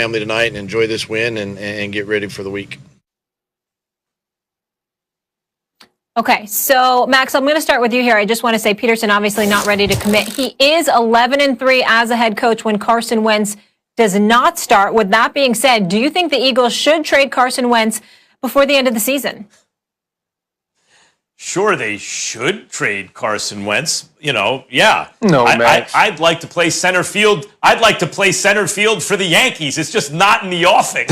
family tonight and enjoy this win and get ready for the week. Okay, so Max, I'm going to start with you here. I just want to say Peterson obviously not ready to commit. He is 11-3 as a head coach when Carson Wentz does not start. With that being said, do you think the Eagles should trade Carson Wentz before the end of the season? Sure, they should trade Carson Wentz. Yeah. No, Max. I'd like to play center field. I'd like to play center field for the Yankees. It's just not in the offing,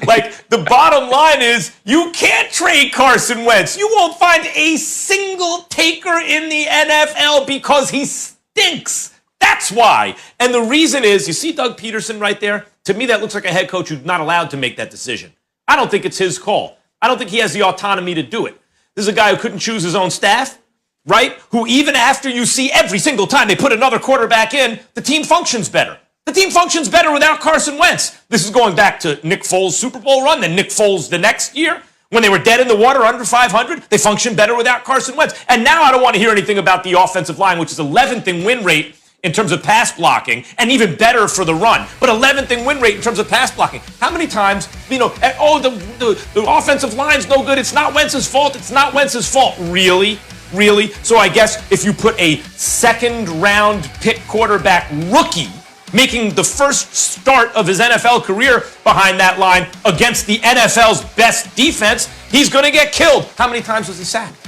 Like, the bottom line is you can't trade Carson Wentz. You won't find a single taker in the NFL because he stinks. That's why. And the reason is, you see Doug Peterson right there? To me, that looks like a head coach who's not allowed to make that decision. I don't think it's his call. I don't think he has the autonomy to do it. This is a guy who couldn't choose his own staff, right? Who even after you see every single time they put another quarterback in, the team functions better. The team functions better without Carson Wentz. This is going back to Nick Foles' Super Bowl run, then Nick Foles the next year. When they were dead in the water, under 500, they functioned better without Carson Wentz. And now I don't want to hear anything about the offensive line, which is 11th in win rate in terms of pass blocking, and even better for the run. But 11th in win rate in terms of pass blocking. How many times, the offensive line's no good. It's not Wentz's fault. It's not Wentz's fault. Really? Really? So I guess if you put a second-round pick quarterback rookie making the first start of his NFL career behind that line against the NFL's best defense, he's going to get killed. How many times was he sacked?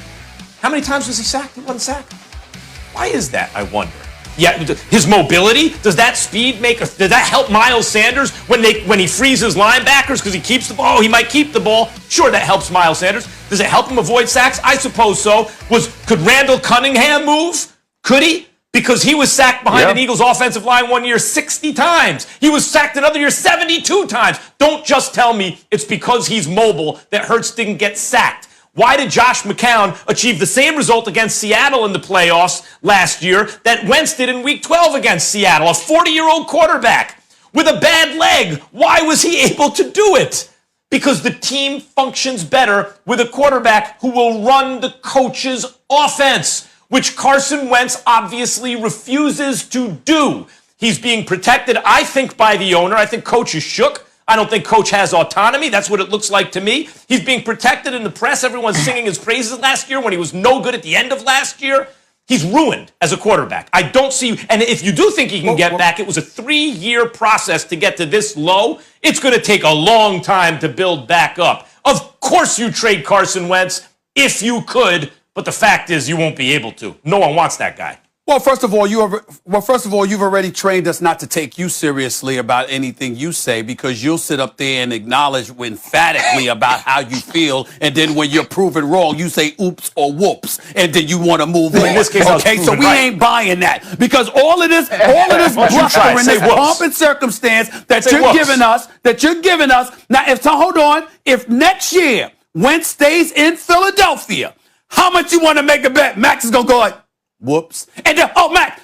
How many times was he sacked? He wasn't sacked. Why is that, I wonder? Yeah, his mobility, does that help Miles Sanders when he freezes linebackers because he keeps the ball? Oh, he might keep the ball. Sure, that helps Miles Sanders. Does it help him avoid sacks? I suppose so. Could Randall Cunningham move? Could he? Because he was sacked behind an Eagles offensive line one year 60 times. He was sacked another year 72 times. Don't just tell me it's because he's mobile that Hurts didn't get sacked. Why did Josh McCown achieve the same result against Seattle in the playoffs last year that Wentz did in Week 12 against Seattle? A 40-year-old quarterback with a bad leg. Why was he able to do it? Because the team functions better with a quarterback who will run the coach's offense, which Carson Wentz obviously refuses to do. He's being protected, I think, by the owner. I think Coach is shook. I don't think Coach has autonomy. That's what it looks like to me. He's being protected in the press. Everyone's singing his praises last year when he was no good at the end of last year. He's ruined as a quarterback. I don't see, and if you do think he can get back, it was a 3-year process to get to this low. It's going to take a long time to build back up. Of course you trade Carson Wentz if you could, but the fact is you won't be able to. No one wants that guy. Well, first of all, you've already trained us not to take you seriously about anything you say because you'll sit up there and acknowledge emphatically about how you feel, and then when you're proven wrong, you say oops or whoops, and then you want to move on. In this case, okay, so we ain't buying that because all of this bluster and this pomp and circumstance that you're giving us. Now, hold on, if next year Wentz stays in Philadelphia, how much you want to make a bet? Max is gonna go like, whoops. And then,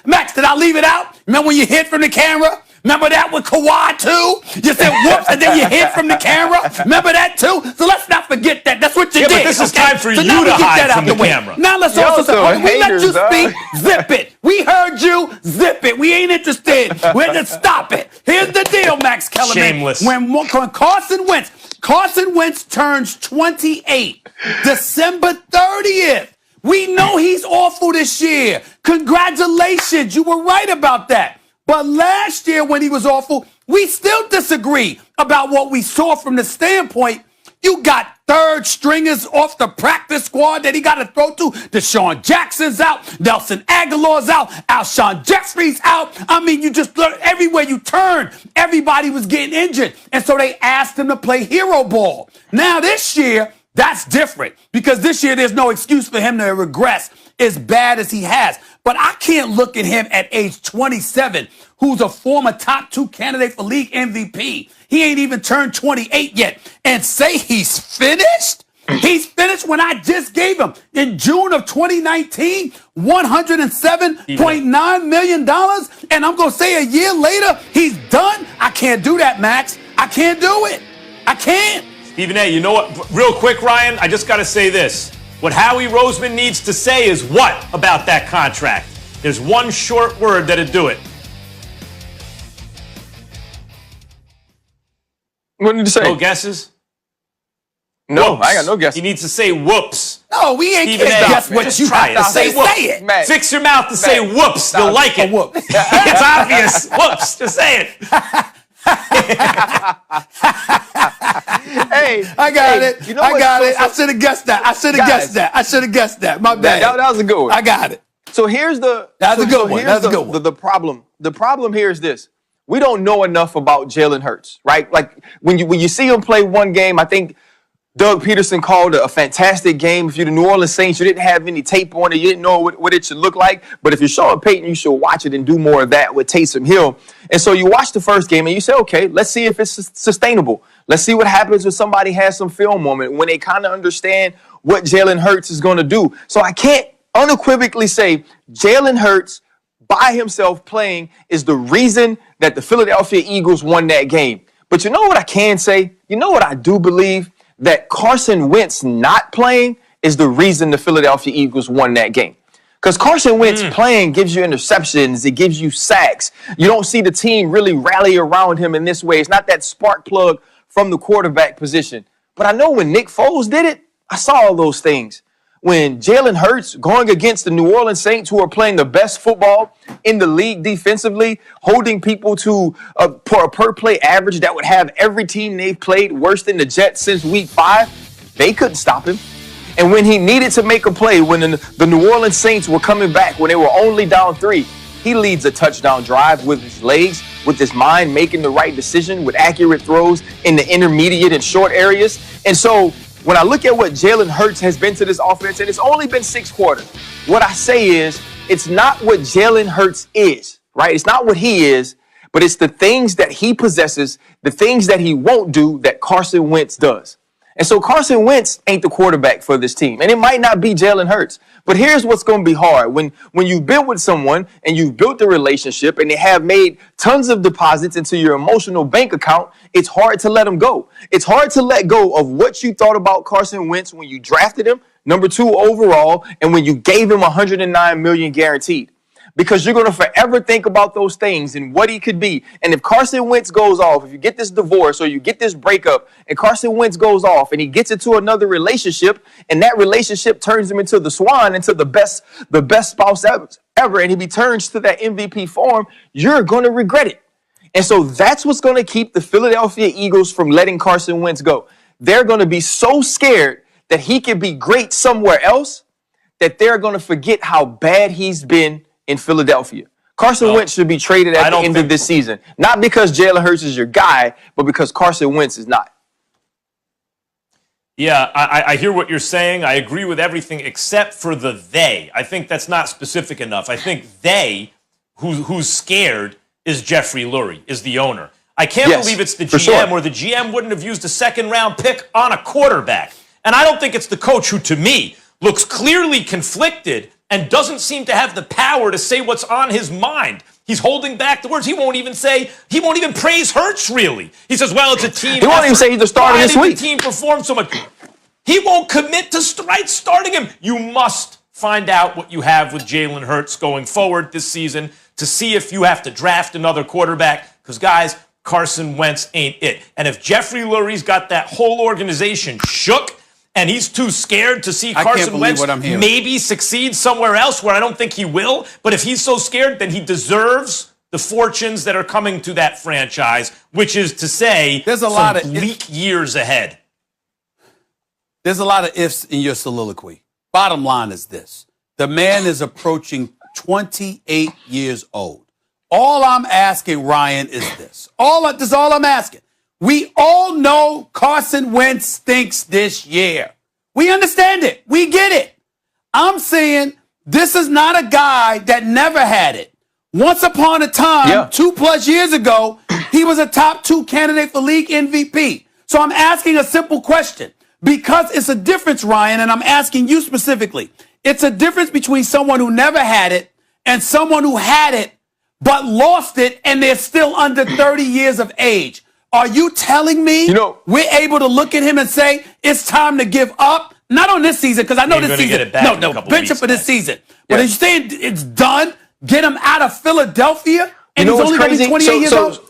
Max, did I leave it out? Remember when you hid from the camera? Remember that with Kawhi, too? You said whoops, and then you hid from the camera? Remember that, too? So let's not forget that. That's what you did. But this is time for you to hide from the camera. Now let's also say, we let you speak, zip it. We heard you, zip it. We ain't interested. We're to stop it. Here's the deal, Max Kellerman. Shameless. When Carson Wentz turns 28, December 30th, we know he's awful this year. Congratulations. You were right about that. But last year when he was awful, we still disagree about what we saw from the standpoint. You got third stringers off the practice squad that he got to throw to. Deshaun Jackson's out. Nelson Aguilar's out. Alshon Jeffrey's out. I mean, you just look everywhere you turn. Everybody was getting injured. And so they asked him to play hero ball. Now this year, that's different because this year there's no excuse for him to regress as bad as he has. But I can't look at him at age 27, who's a former top 2 candidate for league MVP. He ain't even turned 28 yet and say he's finished. He's finished when I just gave him in June of 2019, $107.9 million. And I'm going to say a year later, he's done. I can't do that, Max. I can't do it. I can't. Stephen A., you know what? Real quick, Ryan, I just got to say this. What Howie Roseman needs to say is what about that contract? There's one short word that'd do it. What did you say? No guesses? No, Whoops. I got no guesses. He needs to say whoops. No, we ain't Stephen can't A. guess what Just you try have it. to say. Say whoops. Say it. Matt, Fix your mouth to say whoops. Stop. You'll like it. Whoop. It's obvious. Whoops. Just say it. Hey, I got it. You know I what? got it. So- I should have guessed that. I should have Guys. guessed that. I should have guessed that. My bad. That was a good one. I got it. So here's the. That's a good one. Here's That's a good one. The problem. The problem here is this: we don't know enough about Jalen Hurts, right? Like when you see him play one game, I think Doug Peterson called a fantastic game. If you're the New Orleans Saints, you didn't have any tape on it. You didn't know what it should look like. But if you're Sean Payton, you should watch it and do more of that with Taysom Hill. And so you watch the first game and you say, okay, let's see if it's sustainable. Let's see what happens when somebody has some film on it, when they kind of understand what Jalen Hurts is going to do. So I can't unequivocally say Jalen Hurts by himself playing is the reason that the Philadelphia Eagles won that game. But you know what I can say? You know what I do believe? That Carson Wentz not playing is the reason the Philadelphia Eagles won that game. Because Carson Wentz playing gives you interceptions. It gives you sacks. You don't see the team really rally around him in this way. It's not that spark plug from the quarterback position. But I know when Nick Foles did it, I saw all those things. When Jalen Hurts going against the New Orleans Saints, who are playing the best football in the league defensively, holding people to a per play average that would have every team they've played worse than the Jets since week 5, they couldn't stop him. And when he needed to make a play, when the New Orleans Saints were coming back, when they were only down 3, he leads a touchdown drive with his legs, with his mind, making the right decision, with accurate throws in the intermediate and short areas. And so when I look at what Jalen Hurts has been to this offense, and it's only been 6 quarters, what I say is it's not what Jalen Hurts is, right? It's not what he is, but it's the things that he possesses, the things that he won't do that Carson Wentz does. And so Carson Wentz ain't the quarterback for this team. And it might not be Jalen Hurts. But here's what's going to be hard. When you've been with someone and you've built a relationship and they have made tons of deposits into your emotional bank account, it's hard to let them go. It's hard to let go of what you thought about Carson Wentz when you drafted him, number 2 overall, and when you gave him $109 million guaranteed. Because you're going to forever think about those things and what he could be. And if Carson Wentz goes off, if you get this divorce or you get this breakup and Carson Wentz goes off and he gets into another relationship and that relationship turns him into the swan, into the best spouse ever, and he returns to that MVP form, you're going to regret it. And so that's what's going to keep the Philadelphia Eagles from letting Carson Wentz go. They're going to be so scared that he can be great somewhere else that they're going to forget how bad he's been in Philadelphia. Carson Wentz should be traded at the end of this season. Not because Jalen Hurts is your guy, but because Carson Wentz is not. Yeah, I hear what you're saying. I agree with everything except for the they. I think that's not specific enough. I think they, who's scared, is Jeffrey Lurie, is the owner. I can't believe it's the GM or the GM wouldn't have used a second-round pick on a quarterback. And I don't think it's the coach who, to me, looks clearly conflicted and doesn't seem to have the power to say what's on his mind. He's holding back the words. He won't even praise Hurts, really. He says, well, it's a team. He won't even say he's the starter this week. The team performed so much. He won't commit to starting him. You must find out what you have with Jalen Hurts going forward this season to see if you have to draft another quarterback. Because, guys, Carson Wentz ain't it. And if Jeffrey Lurie's got that whole organization shook, and he's too scared to see Carson Wentz maybe succeed somewhere else where I don't think he will. But if he's so scared, then he deserves the fortunes that are coming to that franchise, which is to say there's a lot of bleak years ahead. There's a lot of ifs in your soliloquy. Bottom line is this. The man is approaching 28 years old. All I'm asking, Ryan, is this. This is all I'm asking. We all know Carson Wentz stinks this year. We understand it. We get it. I'm saying this is not a guy that never had it. Once upon a time, 2+ years ago, he was a top 2 candidate for league MVP. So I'm asking a simple question because it's a difference, Ryan, and I'm asking you specifically. It's a difference between someone who never had it and someone who had it but lost it and they're still under 30 years of age. Are you telling me we're able to look at him and say it's time to give up? Not on this season, because I know this season. No, bench him for this season. But are you saying it's done? Get him out of Philadelphia? And he's only going to be 28 years old?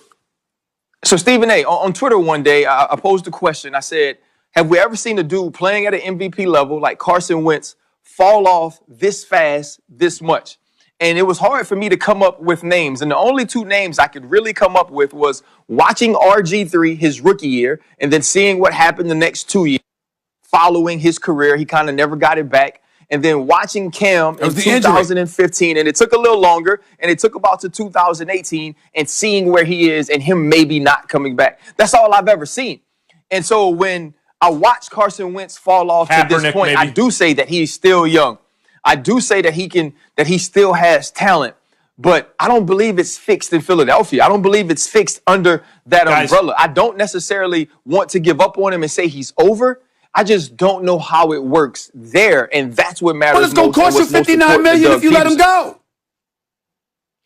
So Stephen A, on Twitter one day, I posed a question. I said, have we ever seen a dude playing at an MVP level like Carson Wentz fall off this fast, this much? And it was hard for me to come up with names. And the only two names I could really come up with was watching RG3 his rookie year and then seeing what happened the next 2 years following his career. He kind of never got it back. And then watching Cam in 2015, and it took a little longer, and it took about to 2018, and seeing where he is and him maybe not coming back. That's all I've ever seen. And so when I watch Carson Wentz fall off to this point, I do say that he's still young. I do say that he still has talent, but I don't believe it's fixed in Philadelphia. I don't believe it's fixed under that umbrella. I don't necessarily want to give up on him and say he's over. I just don't know how it works there, and that's what matters. Well, it's going to cost you $59 million if you let him go.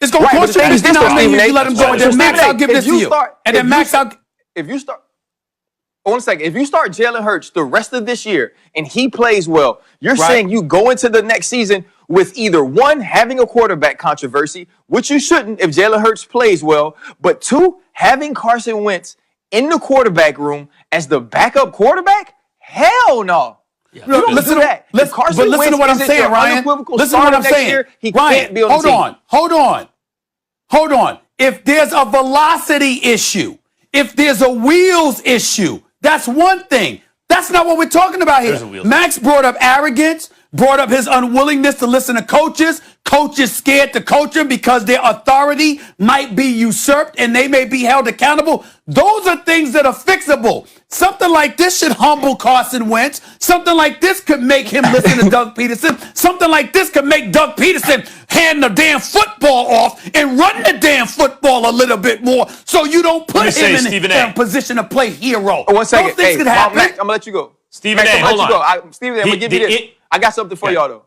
It's going to cost you $59 million if you let him go. And then Max, I'll give this to you. And then Max, if you start 1 second, if you start Jalen Hurts the rest of this year and he plays well, you're saying you go into the next season with either one, having a quarterback controversy, which you shouldn't if Jalen Hurts plays well, but two, having Carson Wentz in the quarterback room as the backup quarterback. Hell no. Yeah. Listen to what I'm saying, Ryan. Listen to what I'm saying. Ryan, hold on. If there's a velocity issue, if there's a wheels issue, that's one thing. That's not what we're talking about here. Max brought up arrogance, brought up his unwillingness to listen to coaches. Coaches scared to coach him because their authority might be usurped and they may be held accountable. Those are things that are fixable. Something like this should humble Carson Wentz. Something like this could make him listen to Doug Peterson. Something like this could make Doug Peterson hand the damn football off and run the damn football a little bit more so you don't put him in a position to play hero. 1 second. Those things could happen. Max, I'm going to let you go. Stephen A, hold on. Stephen A, I'm going to give you this. I got something for y'all, though.